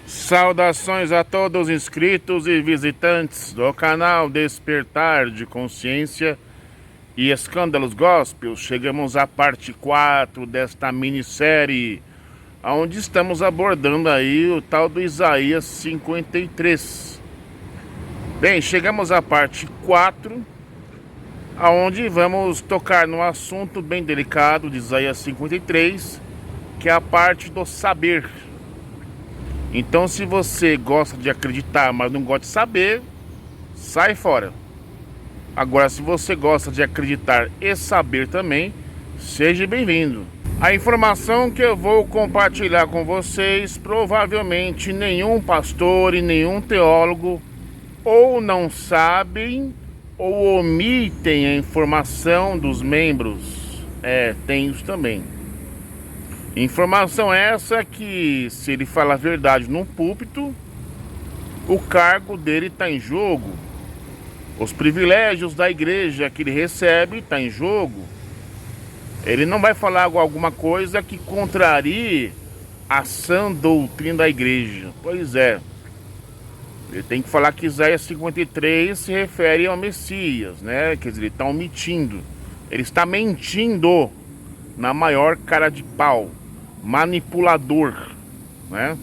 Saudações a todos os inscritos e visitantes do canal Despertar de Consciência e Escândalos Gospel. Chegamos à parte 4 desta minissérie, onde estamos abordando aí o tal do Isaías 53. Bem, chegamos à parte 4, onde vamos tocar no assunto bem delicado de Isaías 53, que é a parte do saber. Então, se você gosta de acreditar, mas não gosta de saber, sai fora. Agora, se você gosta de acreditar e saber também, seja bem-vindo. A informação que eu vou compartilhar com vocês, provavelmente nenhum pastor e nenhum teólogo ou não sabem ou omitem a informação dos membros. Tem isso também. Informação essa que, se ele falar a verdade num púlpito, o cargo dele está em jogo. Os privilégios da igreja que ele recebe está em jogo. Ele não vai falar alguma coisa que contrarie a sã doutrina da igreja. Pois é. Ele tem que falar que Isaías 53 se refere ao Messias, né? Quer dizer, ele está omitindo. Ele está mentindo na maior cara de pau. Manipulador, né?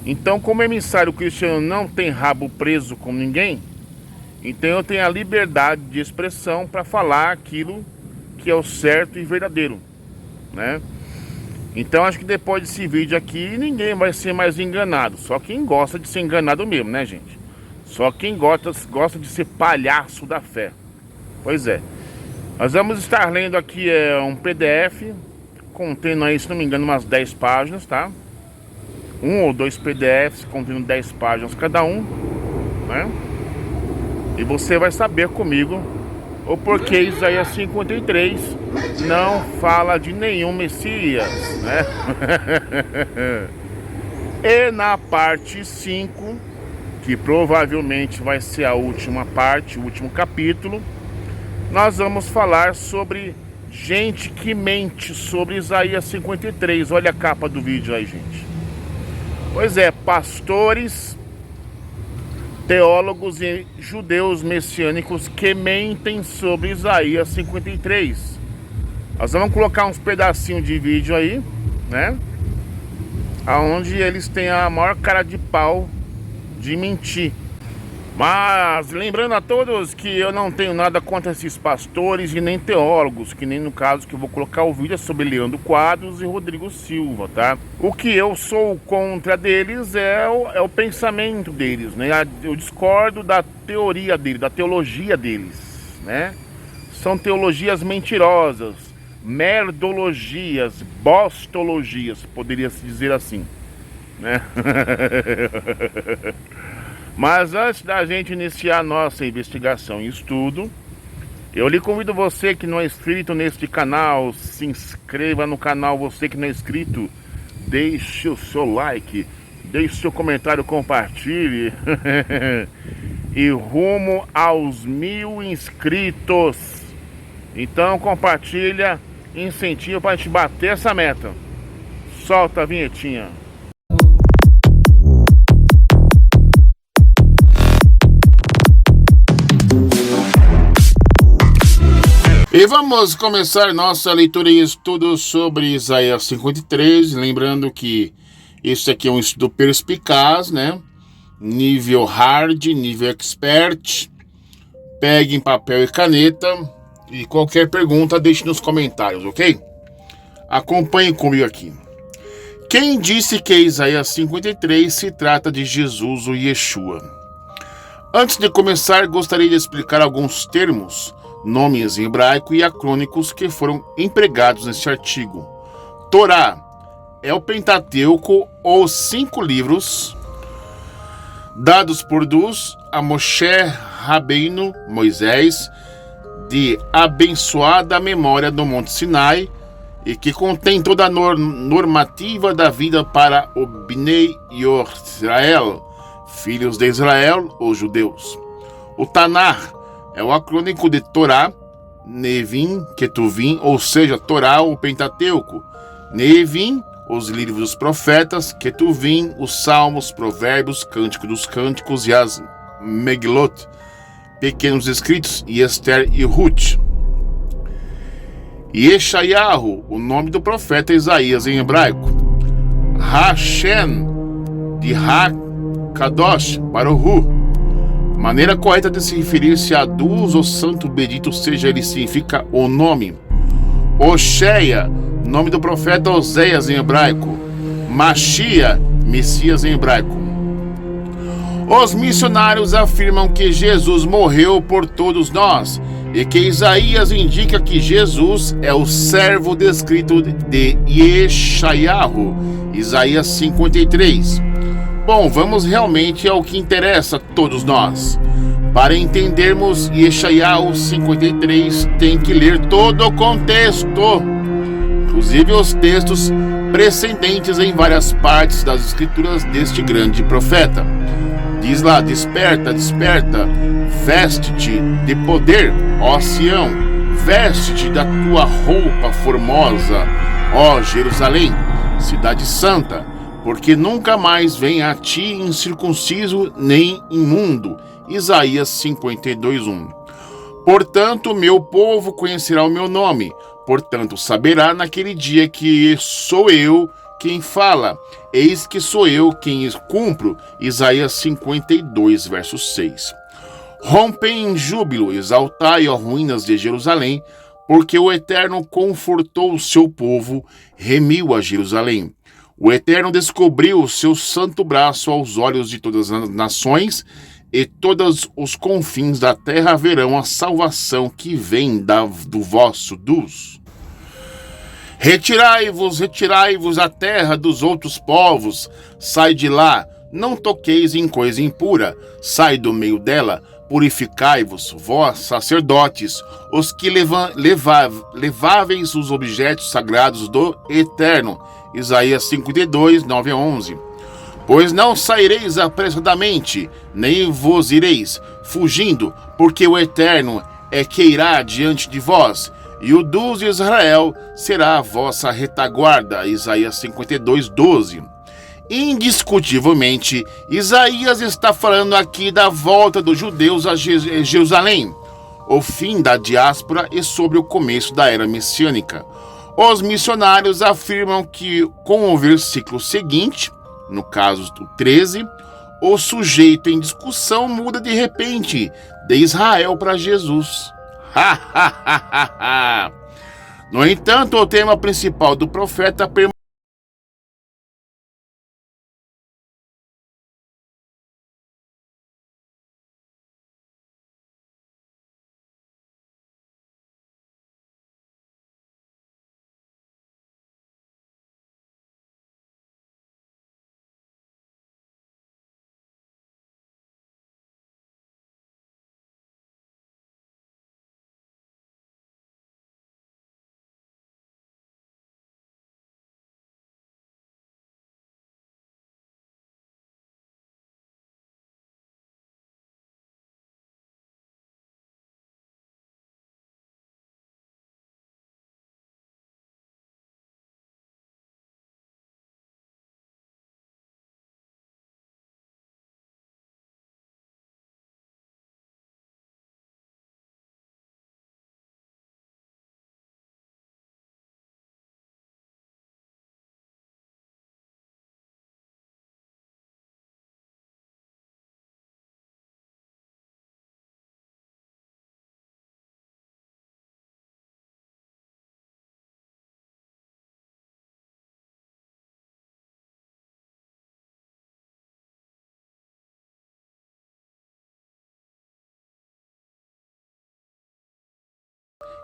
Então, como emissário cristiano não tem rabo preso com ninguém, então eu tenho a liberdade de expressão para falar aquilo que é o certo e verdadeiro, né? Então acho que depois desse vídeo aqui ninguém vai ser mais enganado. Só quem gosta de ser enganado mesmo, né, gente? Só quem gosta de ser palhaço da fé. Pois é. Nós vamos estar lendo aqui um PDF contendo aí, se não me engano, umas 10 páginas, tá? Um ou dois PDFs contendo 10 páginas cada um, né? E você vai saber comigo o porquê Isaías 53 não fala de nenhum Messias, né? E na parte 5, que provavelmente vai ser a última parte, o último capítulo, nós vamos falar sobre gente que mente sobre Isaías 53. Olha a capa do vídeo aí, gente. Pois é, pastores, teólogos e judeus messiânicos que mentem sobre Isaías 53. Nós vamos colocar uns pedacinhos de vídeo aí, né? Onde eles têm a maior cara de pau de mentir. Mas lembrando a todos que eu não tenho nada contra esses pastores e nem teólogos, que nem no caso que eu vou colocar o vídeo é sobre Leandro Quadros e Rodrigo Silva, tá? O que eu sou contra deles é o pensamento deles, né? Eu discordo da teoria deles, da teologia deles, né? São teologias mentirosas, merdologias, bostologias, poderia-se dizer assim, né? Mas antes da gente iniciar nossa investigação e estudo, eu lhe convido você que não é inscrito neste canal, se inscreva no canal. Você que não é inscrito, deixe o seu like, deixe o seu comentário, compartilhe. E rumo aos 1000 inscritos. Então compartilha, incentiva para a gente bater essa meta. Solta a vinhetinha. E vamos começar nossa leitura e estudo sobre Isaías 53. Lembrando que isso aqui é um estudo perspicaz, né? Nível hard, nível expert. Peguem papel e caneta. E qualquer pergunta deixe nos comentários, ok? Acompanhe comigo aqui. Quem disse que Isaías 53 se trata de Jesus ou Yeshua? Antes de começar, gostaria de explicar alguns termos, nomes em hebraico e acrônicos que foram empregados neste artigo. Torá é o Pentateuco ou 5 livros dados por Deus a Moshe Rabbeinu, Moisés, de abençoada memória do Monte Sinai, e que contém toda a normativa da vida para o Bnei Israel, filhos de Israel, os judeus. O Tanar é o acrônico de Torá, Nevim, Ketuvim, ou seja, Torá, o Pentateuco, Nevim, os livros dos profetas, Ketuvim, os Salmos, Provérbios, Cântico dos Cânticos e as Megilot, pequenos escritos, e Esther e Ruth. Yeshayahu, o nome do profeta Isaías em hebraico. Hashem, de Ha-Kadosh, Baruhu. Maneira correta de se referir-se a Deus, o santo bendito seja ele, significa o nome. Osheia, nome do profeta Oséias em hebraico. Machia, Messias em hebraico. Os missionários afirmam que Jesus morreu por todos nós e que Isaías indica que Jesus é o servo descrito de Yeshayahu, Isaías 53. Bom, vamos realmente ao que interessa a todos nós. Para entendermos Yeshayahu 53, tem que ler todo o contexto, inclusive os textos precedentes em várias partes das escrituras deste grande profeta. Diz lá: desperta, desperta, veste-te de poder, ó Sião, veste-te da tua roupa formosa, ó Jerusalém, cidade santa, porque nunca mais vem a ti incircunciso nem imundo. Isaías 52:1. Portanto, meu povo conhecerá o meu nome, portanto saberá naquele dia que sou eu quem fala, eis que sou eu quem cumpro. Isaías 52, verso 6. Rompem em júbilo, exaltai, ó ruínas de Jerusalém, porque o Eterno confortou o seu povo, remiu a Jerusalém. O Eterno descobriu o seu santo braço aos olhos de todas as nações, e todos os confins da terra verão a salvação que vem do vosso Deus. Retirai-vos, retirai-vos à terra dos outros povos, sai de lá, não toqueis em coisa impura, sai do meio dela, purificai-vos, vós sacerdotes, os que leváveis os objetos sagrados do Eterno. Isaías 52, 9-11. Pois não saireis apressadamente, nem vos ireis, fugindo, porque o Eterno é que irá diante de vós, e o Deus de Israel será a vossa retaguarda. Isaías 52, 12. Indiscutivelmente, Isaías está falando aqui da volta dos judeus a Jerusalém, o fim da diáspora e sobre o começo da era messiânica. Os missionários afirmam que, com o versículo seguinte, no caso do 13, o sujeito em discussão muda de repente, de Israel para Jesus. No entanto, o tema principal do profeta permanece.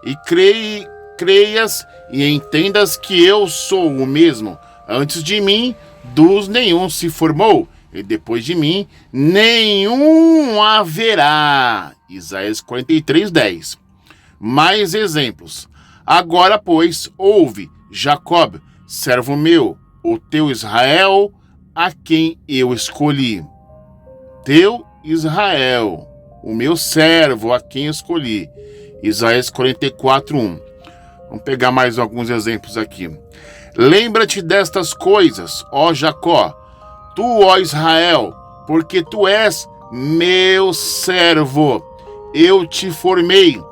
E creias e entendas que eu sou o mesmo. Antes de mim, Deus nenhum se formou, e depois de mim, nenhum haverá. Isaías 43, 10. Mais exemplos. Agora, pois, ouve, Jacob, servo meu, o teu Israel, a quem eu escolhi. Teu Israel, o meu servo, a quem escolhi. Isaías 44, 1. Vamos pegar mais alguns exemplos aqui. Lembra-te destas coisas, ó Jacó, tu, ó Israel, porque tu és meu servo. Eu te formei.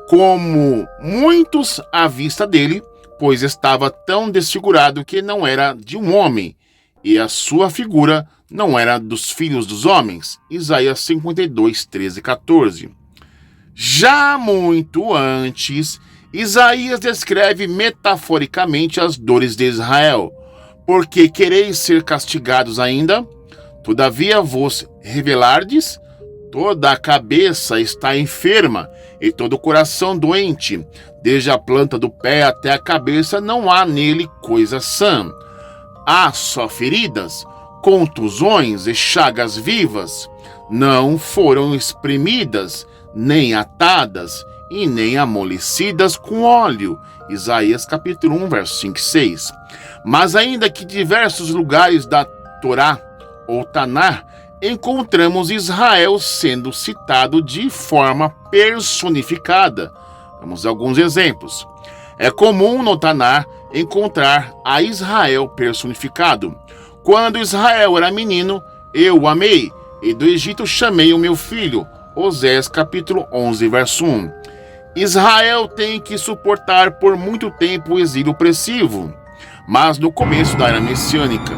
Como muitos à vista dele, pois estava tão desfigurado que não era de um homem, e a sua figura não era dos filhos dos homens. Isaías 52, 13 e 14. Já muito antes, Isaías descreve metaforicamente as dores de Israel. Porque quereis ser castigados ainda? Todavia vos revelardes? Toda a cabeça está enferma e todo o coração doente. Desde a planta do pé até a cabeça não há nele coisa sã. Há só feridas, contusões e chagas vivas. Não foram espremidas, nem atadas e nem amolecidas com óleo. Isaías capítulo 1, verso 5 e 6. Mas ainda que diversos lugares da Torá ou Tanar encontramos Israel sendo citado de forma personificada. Vamos a alguns exemplos. É comum no Tanar encontrar a Israel personificado. Quando Israel era menino, eu o amei, e do Egito chamei o meu filho. Osés capítulo 11, verso 1. Israel tem que suportar por muito tempo o exílio opressivo, mas no começo da era messiânica,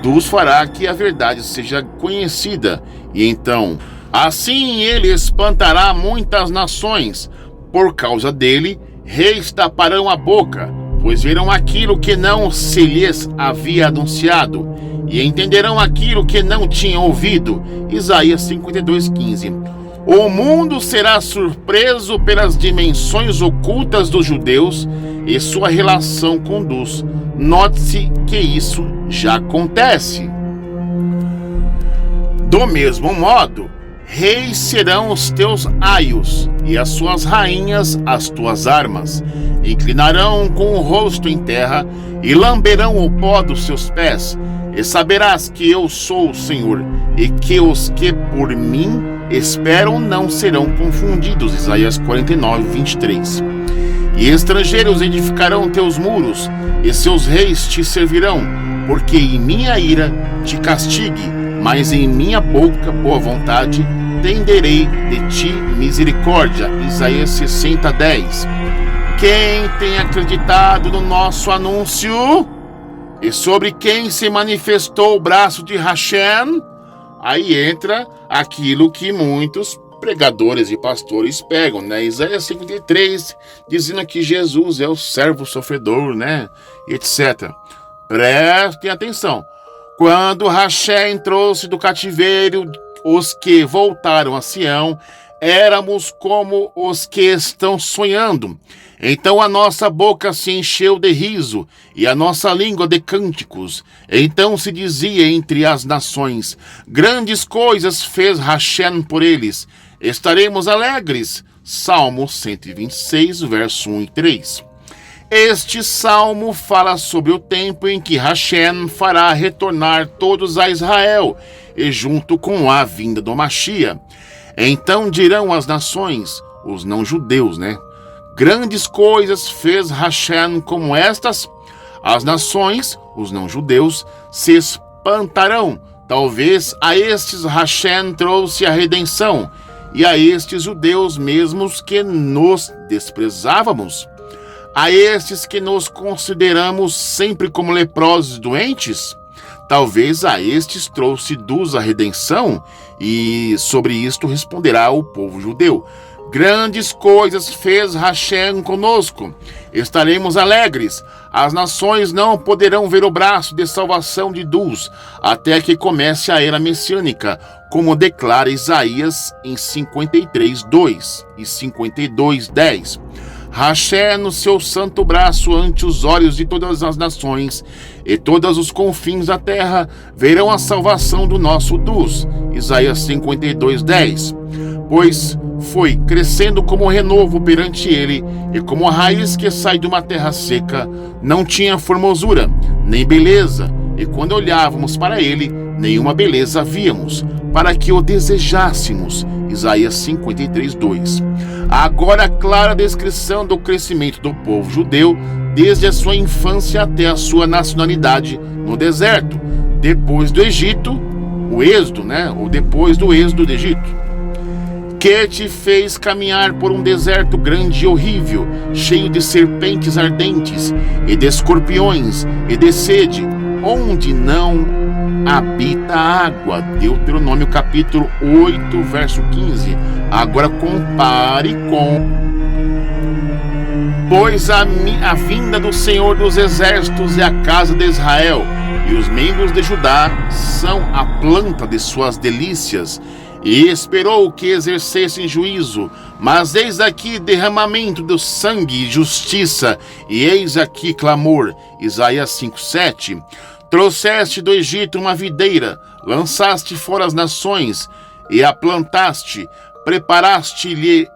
Deus fará que a verdade seja conhecida, e então, assim ele espantará muitas nações. Por causa dele, reis taparão a boca, pois verão aquilo que não se lhes havia anunciado, e entenderão aquilo que não tinham ouvido. Isaías 52, 15. O mundo será surpreso pelas dimensões ocultas dos judeus e sua relação com Deus. Note-se que isso já acontece. Do mesmo modo, reis serão os teus aios, e as suas rainhas as tuas armas. Inclinarão com o rosto em terra, e lamberão o pó dos seus pés. E saberás que eu sou o Senhor, e que os que por mim esperam não serão confundidos. Isaías 49, 23. E estrangeiros edificarão teus muros, e seus reis te servirão, porque em minha ira te castigue, mas em minha boca, boa vontade, tenderei de ti misericórdia. Isaías 60, 10. Quem tem acreditado no nosso anúncio? E sobre quem se manifestou o braço de Hashem? Aí entra aquilo que muitos pregadores e pastores pegam, né? Isaías 53, dizendo que Jesus é o servo sofredor, né? Etc. Prestem atenção. Quando Hashem trouxe do cativeiro os que voltaram a Sião, éramos como os que estão sonhando. Então a nossa boca se encheu de riso e a nossa língua de cânticos. Então se dizia entre as nações: grandes coisas fez Hashem por eles. Estaremos alegres. Salmo 126, verso 1 e 3. Este salmo fala sobre o tempo em que Hashem fará retornar todos a Israel, e junto com a vinda do Mashiach. Então dirão as nações, os não-judeus, né? Grandes coisas fez Hashem como estas. As nações, os não-judeus, se espantarão. Talvez a estes Hashem trouxe a redenção, e a estes judeus mesmos que nos desprezávamos. A estes que nos consideramos sempre como leprosos e doentes. Talvez a estes trouxe-dos a redenção, e sobre isto responderá o povo judeu. Grandes coisas fez Hashem conosco. Estaremos alegres. As nações não poderão ver o braço de salvação de Deus, até que comece a era messiânica, como declara Isaías em 53:2 e 52:10. Hashem no seu santo braço ante os olhos de todas as nações, e todos os confins da terra verão a salvação do nosso Deus. Isaías 52:10. Pois foi crescendo como renovo perante ele, e como a raiz que sai de uma terra seca, não tinha formosura, nem beleza, e quando olhávamos para ele, nenhuma beleza víamos, para que o desejássemos. Isaías 53:2. Agora a clara descrição do crescimento do povo judeu, desde a sua infância até a sua nacionalidade no deserto, depois do Egito, o êxodo, né? Ou depois do êxodo do Egito. Que te fez caminhar por um deserto grande e horrível, cheio de serpentes ardentes, e de escorpiões, e de sede, onde não habita água. Deuteronômio capítulo 8, verso 15. Agora compare com: pois a vinda do Senhor dos Exércitos é a casa de Israel, e os membros de Judá são a planta de suas delícias. E esperou que exercessem juízo, mas eis aqui derramamento do sangue e justiça, e eis aqui clamor. Isaías 5:7. Trouxeste do Egito uma videira, lançaste fora as nações, e a plantaste, preparaste-lhe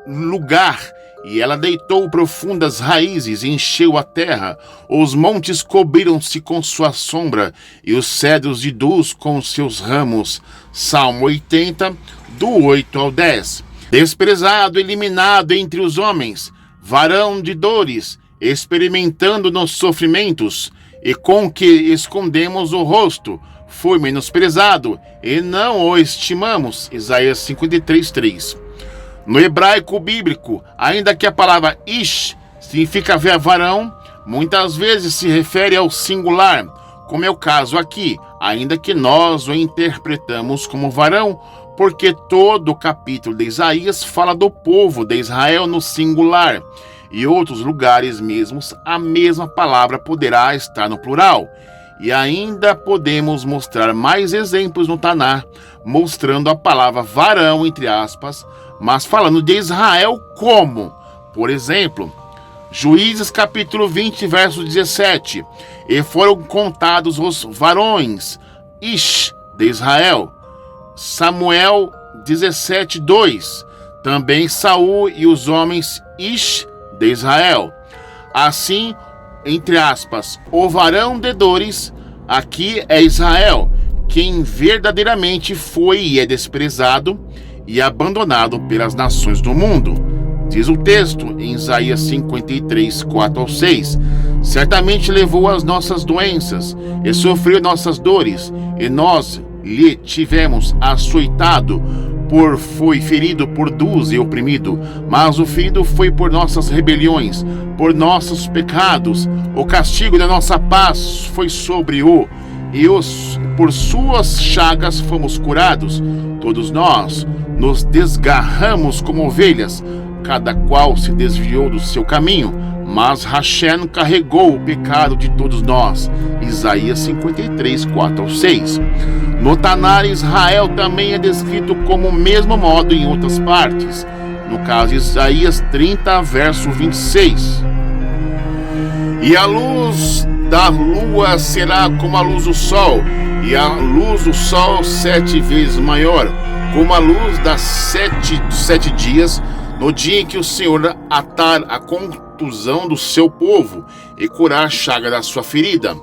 lugar, e ela deitou profundas raízes e encheu a terra. Os montes cobriram-se com sua sombra, e os cedros de Duz com seus ramos. Salmo 80, do 8 ao 10. Desprezado, eliminado entre os homens, varão de dores, experimentando nos sofrimentos, e com que escondemos o rosto, foi menosprezado, e não o estimamos. Isaías 53:3. No hebraico bíblico, ainda que a palavra ish significa varão, muitas vezes se refere ao singular, como é o caso aqui, ainda que nós o interpretamos como varão, porque todo o capítulo de Isaías fala do povo de Israel no singular, e outros lugares mesmos a mesma palavra poderá estar no plural. E ainda podemos mostrar mais exemplos no Taná, mostrando a palavra varão, entre aspas, mas falando de Israel como, por exemplo, Juízes capítulo 20, verso 17, e foram contados os varões, ish, de Israel. Samuel 17:2, também Saul e os homens ish, de Israel. Assim, entre aspas, o varão de dores, aqui é Israel, quem verdadeiramente foi e é desprezado e abandonado pelas nações do mundo. Diz o texto em Isaías 53, 4 ao 6. Certamente levou as nossas doenças e sofreu nossas dores, e nós lhe tivemos açoitado. foi ferido por dores e oprimido, mas o ferido foi por nossas rebeliões, por nossos pecados. O castigo da nossa paz foi sobre por suas chagas fomos curados. Todos nós nos desgarramos como ovelhas, cada qual se desviou do seu caminho, mas Hashem carregou o pecado de todos nós. Isaías 53, 4-6. No Tanar, Israel também é descrito como o mesmo modo em outras partes. No caso, Isaías 30, verso 26. E a luz da lua será como a luz do sol, e a luz do sol 7 vezes maior, como a luz das sete dias, no dia em que o Senhor atar a contusão do seu povo e curar a chaga da sua ferida.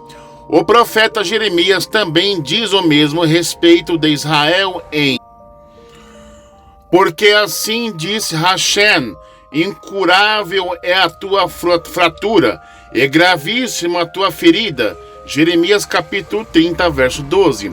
O profeta Jeremias também diz o mesmo a respeito de Israel porque assim disse Hashem, incurável é a tua fratura, e gravíssima a tua ferida. Jeremias capítulo 30, verso 12.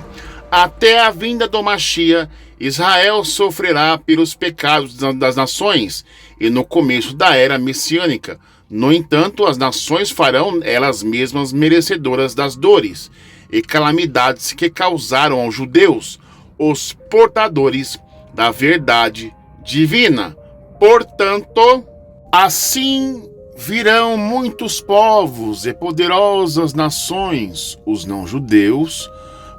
Até a vinda do Mashiach, Israel sofrerá pelos pecados das nações, e no começo da era messiânica. No entanto, as nações farão elas mesmas merecedoras das dores e calamidades que causaram aos judeus, os portadores da verdade divina. Portanto, assim virão muitos povos e poderosas nações, os não-judeus,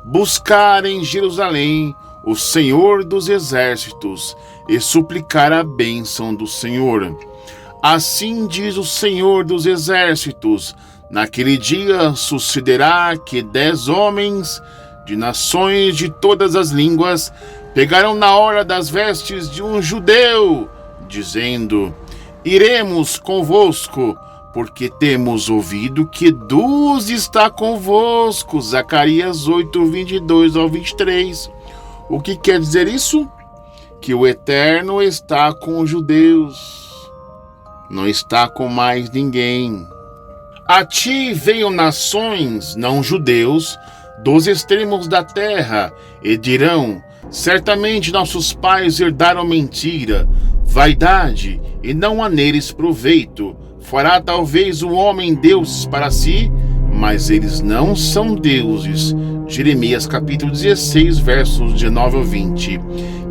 buscar em Jerusalém o Senhor dos exércitos e suplicar a bênção do Senhor. Assim diz o Senhor dos exércitos: naquele dia sucederá que 10 homens de nações de todas as línguas pegarão na hora das vestes de um judeu, dizendo: iremos convosco, porque temos ouvido que Deus está convosco. Zacarias 8, 22-23. O que quer dizer isso? Que o Eterno está com os judeus, não está com mais ninguém. A ti venham nações não judeus dos extremos da terra e dirão: certamente nossos pais herdaram mentira, vaidade, e não há neles proveito. Fará talvez o homem deuses para si, mas eles não são deuses. Jeremias capítulo 16, versos 19-20.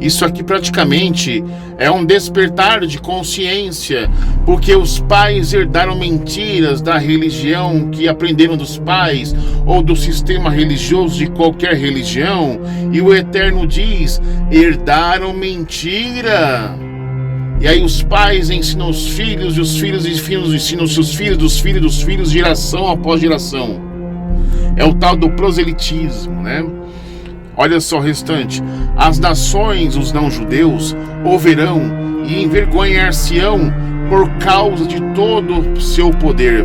Isso aqui praticamente é um despertar de consciência, porque os pais herdaram mentiras da religião que aprenderam dos pais, ou do sistema religioso de qualquer religião, e o Eterno diz: herdaram mentira. E aí os pais ensinam os filhos, e os filhos ensinam os seus filhos, dos filhos dos filhos, geração após geração. É o tal do proselitismo, né? Olha só o restante: as nações, os não-judeus, ouvirão e envergonhar-se-ão por causa de todo o seu poder.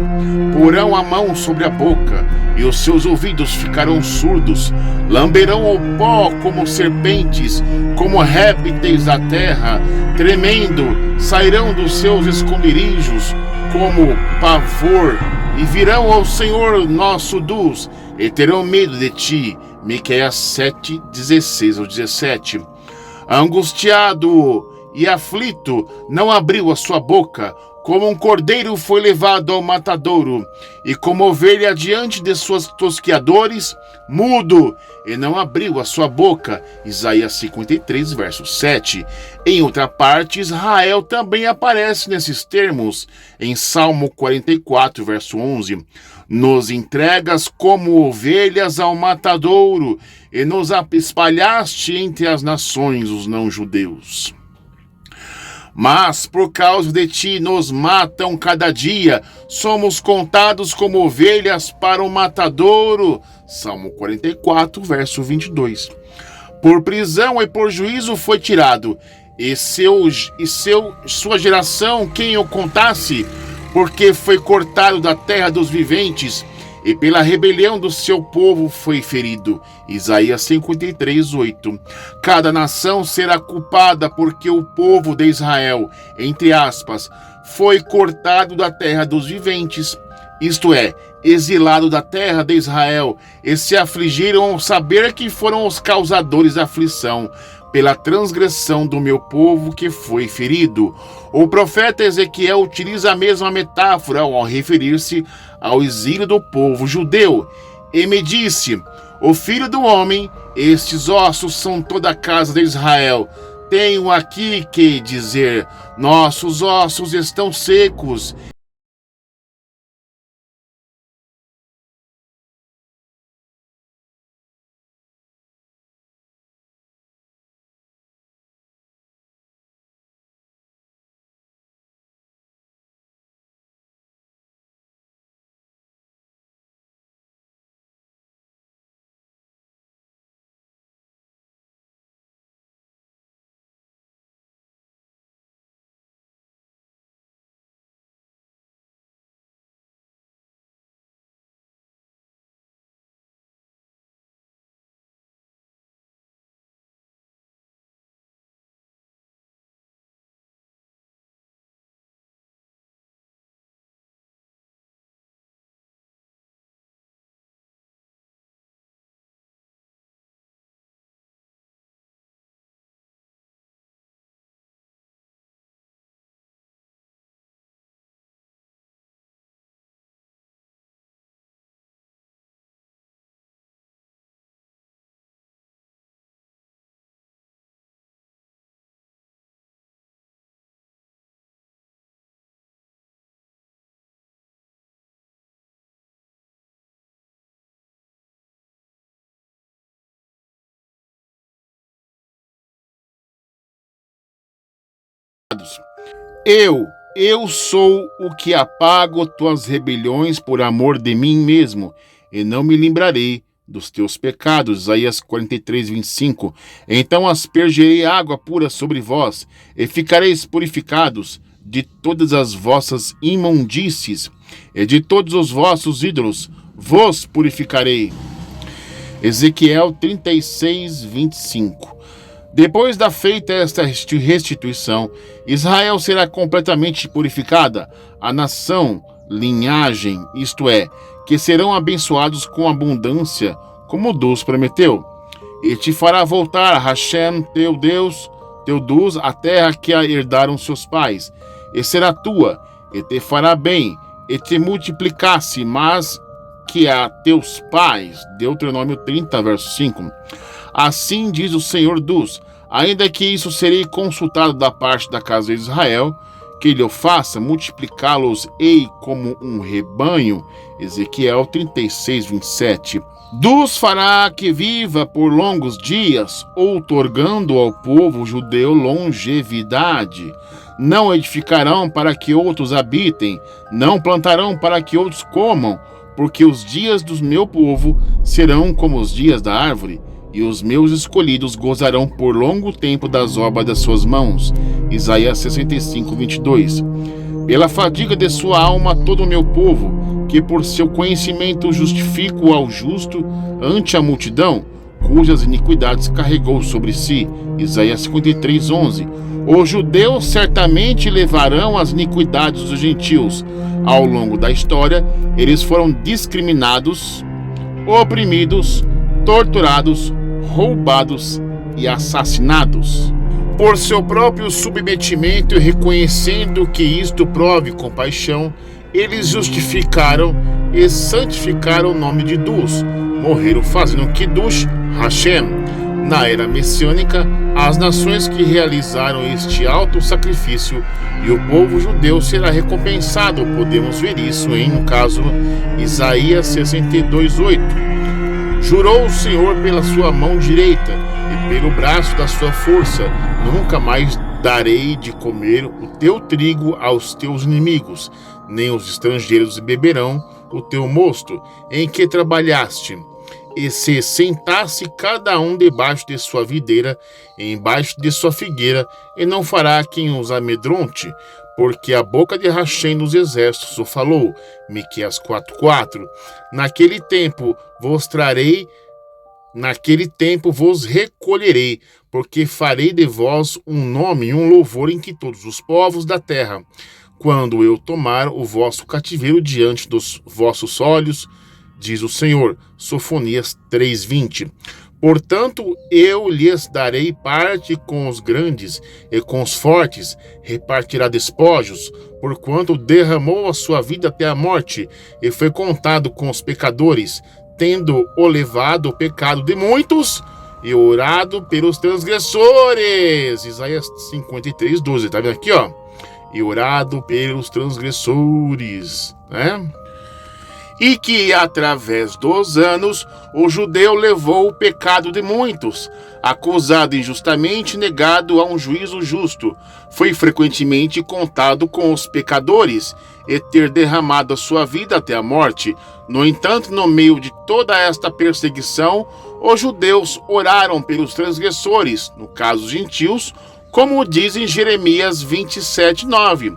Porão a mão sobre a boca, e os seus ouvidos ficarão surdos. Lamberão o pó como serpentes, como répteis da terra. Tremendo, sairão dos seus esconderijos como pavor, e virão ao Senhor nosso Deus, e terão medo de ti. Miqueias 7, 16-17. Angustiado e aflito, não abriu a sua boca, como um cordeiro foi levado ao matadouro, e como ovelha diante de seus tosqueadores, mudo, e não abriu a sua boca. Isaías 53, verso 7. Em outra parte, Israel também aparece nesses termos, em Salmo 44, verso 11. Nos entregas como ovelhas ao matadouro, e nos espalhaste entre as nações, os não-judeus. Mas por causa de ti nos matam cada dia, somos contados como ovelhas para o matadouro. Salmo 44, verso 22. Por prisão e por juízo foi tirado, e sua geração quem o contasse, porque foi cortado da terra dos viventes, e pela rebelião do seu povo foi ferido. Isaías 53, 8. Cada nação será culpada porque o povo de Israel, entre aspas, foi cortado da terra dos viventes. isto é, exilado da terra de Israel, e se afligiram ao saber que foram os causadores da aflição, pela transgressão do meu povo que foi ferido. O profeta Ezequiel utiliza a mesma metáfora ao referir-se ao exílio do povo judeu. E me disse: o filho do homem, estes ossos são toda a casa de Israel. Tenho aqui que dizer: nossos ossos estão secos. Eu sou o que apago tuas rebeliões por amor de mim mesmo, e não me lembrarei dos teus pecados. Isaías 43, 25. Então aspergerei água pura sobre vós, e ficareis purificados de todas as vossas imundícies, e de todos os vossos ídolos vos purificarei. Ezequiel 36, 25. Depois da feita esta restituição, Israel será completamente purificada, a nação, linhagem, isto é, que serão abençoados com abundância, como Deus prometeu. E te fará voltar a Hashem, teu Deus, a terra que a herdaram seus pais, e será tua, e te fará bem, e te multiplicasse, mas que a teus pais. Deuteronômio 30, verso 5. Assim diz o Senhor dos: ainda que isso serei consultado da parte da casa de Israel, que ele o faça, multiplicá-los-ei como um rebanho. Ezequiel 36, 27. Dos fará que viva por longos dias, outorgando ao povo judeu longevidade. Não edificarão para que outros habitem, não plantarão para que outros comam, porque os dias do meu povo serão como os dias da árvore, e os meus escolhidos gozarão por longo tempo das obras das suas mãos. Isaías 65, 22. Pela fadiga de sua alma todo o meu povo, que por seu conhecimento justifico ao justo ante a multidão, cujas iniquidades carregou sobre si. Isaías 53, 11. Os judeus certamente levarão as iniquidades dos gentios. Ao longo da história, eles foram discriminados, oprimidos, torturados, roubados e assassinados. Por seu próprio submetimento e reconhecendo que isto prove compaixão, eles justificaram e santificaram o nome de Deus, morreram fazendo Kiddush Hashem. Na era messiânica, as nações que realizaram este alto sacrifício e o povo judeu será recompensado. Podemos ver isso em, no caso, Isaías 62, 8. Jurou o Senhor pela sua mão direita e pelo braço da sua força: nunca mais darei de comer o teu trigo aos teus inimigos, nem os estrangeiros beberão o teu mosto em que trabalhaste. E se sentasse cada um debaixo de sua videira, e embaixo de sua figueira, e não fará quem os amedronte, porque a boca de Hashem dos exércitos o falou. Miqueias 4:4. Naquele tempo vos recolherei, porque farei de vós um nome e um louvor em que todos os povos da terra, quando eu tomar o vosso cativeiro diante dos vossos olhos, diz o Senhor. Sofonias 3:20. Portanto, eu lhes darei parte com os grandes e com os fortes, repartirá despojos, porquanto derramou a sua vida até a morte, e foi contado com os pecadores, tendo levado o pecado de muitos, e orado pelos transgressores. Isaías 53:12, tá vendo aqui, ó? E orado pelos transgressores, né? E que, através dos anos, o judeu levou o pecado de muitos, acusado injustamente, negado a um juízo justo, foi frequentemente contado com os pecadores, e ter derramado a sua vida até a morte. No entanto, no meio de toda esta perseguição, os judeus oraram pelos transgressores, no caso os gentios, como diz em Jeremias 27:9.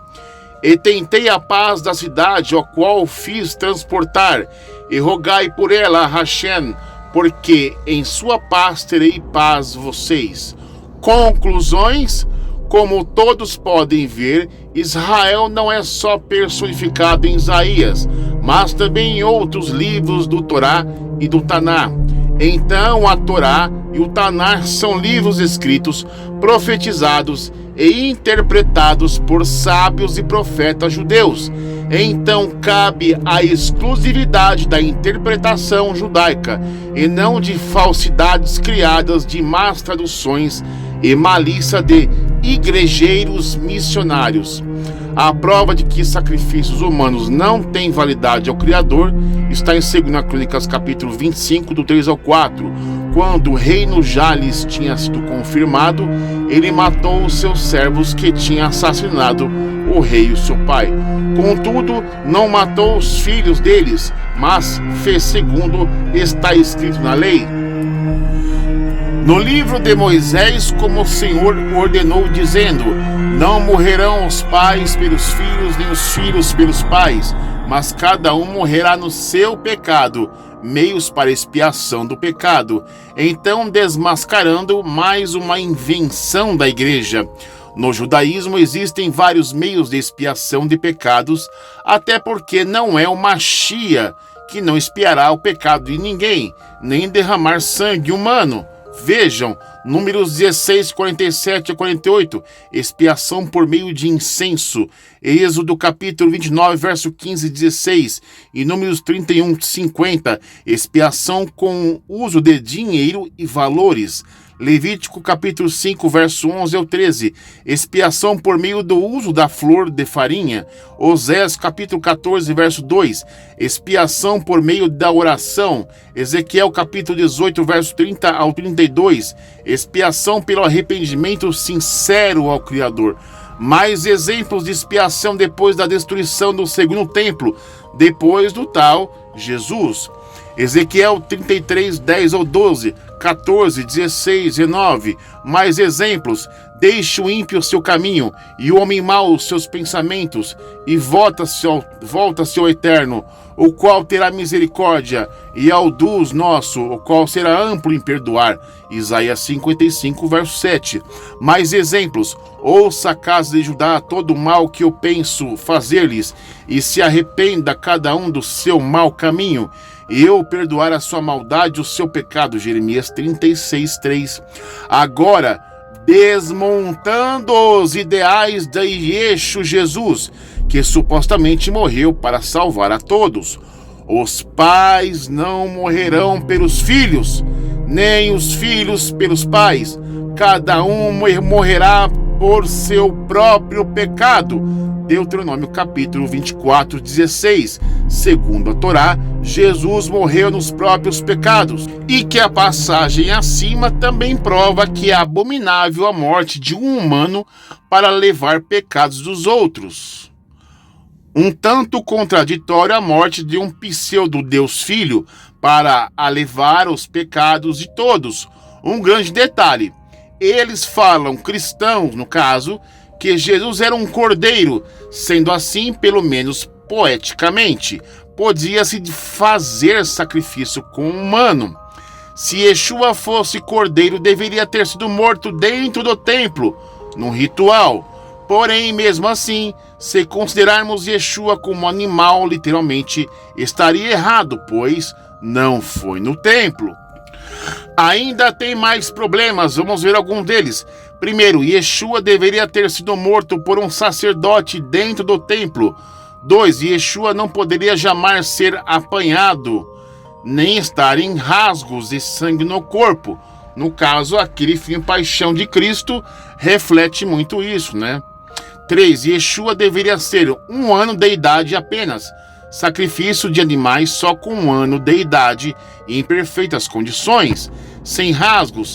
E tentei a paz da cidade, a qual fiz transportar, e rogai por ela a Hashem, porque em sua paz terei paz vocês. Conclusões: como todos podem ver, Israel não é só personificado em Isaías, mas também em outros livros do Torá e do Taná. Então a Torá e o Taná são livros escritos, profetizados e interpretados por sábios e profetas judeus. Então cabe a exclusividade da interpretação judaica e não de falsidades criadas de más traduções e malícia de igrejeiros missionários. A prova de que sacrifícios humanos não têm validade ao Criador está em 2 Crônicas capítulo 25, do 3 ao 4. Quando o reino já lhes tinha sido confirmado, ele matou os seus servos que tinham assassinado o rei o seu pai. Contudo, não matou os filhos deles, mas fez segundo está escrito na lei. No livro de Moisés, como o Senhor ordenou, dizendo: não morrerão os pais pelos filhos, nem os filhos pelos pais, mas cada um morrerá no seu pecado, meios para expiação do pecado. Então, desmascarando mais uma invenção da igreja. No judaísmo existem vários meios de expiação de pecados, até porque não é o Machia que não expiará o pecado de ninguém, nem derramar sangue humano. Vejam, Números 16, 47 a 48, expiação por meio de incenso. Êxodo capítulo 29, verso 15 e 16. E Números 31, 50, expiação com uso de dinheiro e valores. Levítico capítulo 5, verso 11 ao 13, expiação por meio do uso da flor de farinha. Osés capítulo 14, verso 2, expiação por meio da oração. Ezequiel capítulo 18, verso 30 ao 32, expiação pelo arrependimento sincero ao Criador. Mais exemplos de expiação depois da destruição do segundo templo, depois do tal Jesus. Ezequiel 33, 10 ao 12, 14, 16 e 9. Mais exemplos: deixe o ímpio o seu caminho, e o homem mau os seus pensamentos, e volta-se ao Eterno, o qual terá misericórdia, e ao Deus nosso, o qual será amplo em perdoar. Isaías 55, verso 7. Mais exemplos: ouça a casa de Judá todo o mal que eu penso fazer-lhes, e se arrependa cada um do seu mau caminho, e eu perdoar a sua maldade e o seu pecado. Jeremias 36, 3. Agora, desmontando os ideais de Yeshua Jesus, que supostamente morreu para salvar a todos. Os pais não morrerão pelos filhos, nem os filhos pelos pais. Cada um morrerá por seu próprio pecado. Deuteronômio capítulo 24, 16. Segundo a Torá, Jesus morreu nos próprios pecados, e que a passagem acima também prova que é abominável a morte de um humano para levar pecados dos outros. Um tanto contraditório a morte de um pseudo-Deus Filho para levar os pecados de todos. Um grande detalhe: eles falam, cristãos no caso, que Jesus era um cordeiro, sendo assim, pelo menos poeticamente, podia-se fazer sacrifício com um humano. Se Yeshua fosse cordeiro, deveria ter sido morto dentro do templo, num ritual. Porém, mesmo assim, se considerarmos Yeshua como animal, literalmente, estaria errado, pois não foi no templo. Ainda tem mais problemas, vamos ver alguns deles. Primeiro, Yeshua deveria ter sido morto por um sacerdote dentro do templo. 2. Yeshua não poderia jamais ser apanhado, nem estar em rasgos de sangue no corpo. No caso, aquele filme Paixão de Cristo reflete muito isso, né? 3. Yeshua deveria ser 1 ano de idade apenas. Sacrifício de animais só com 1 ano de idade e em perfeitas condições, sem rasgos.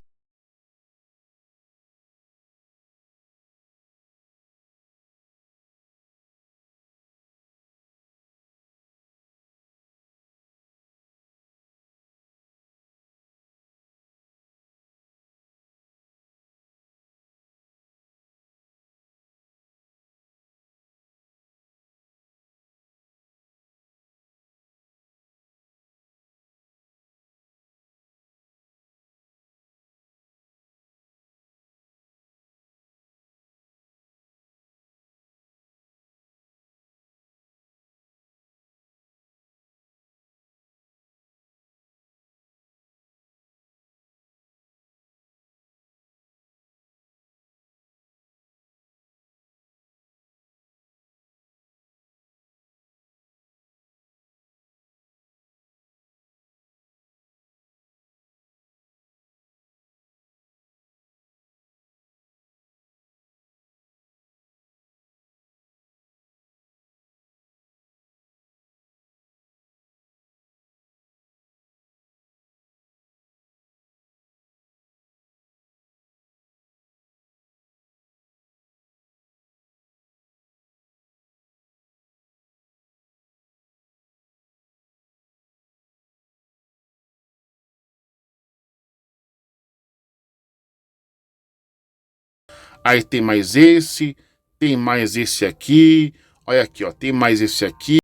Aí tem mais esse aqui. Olha aqui, ó, tem mais esse aqui.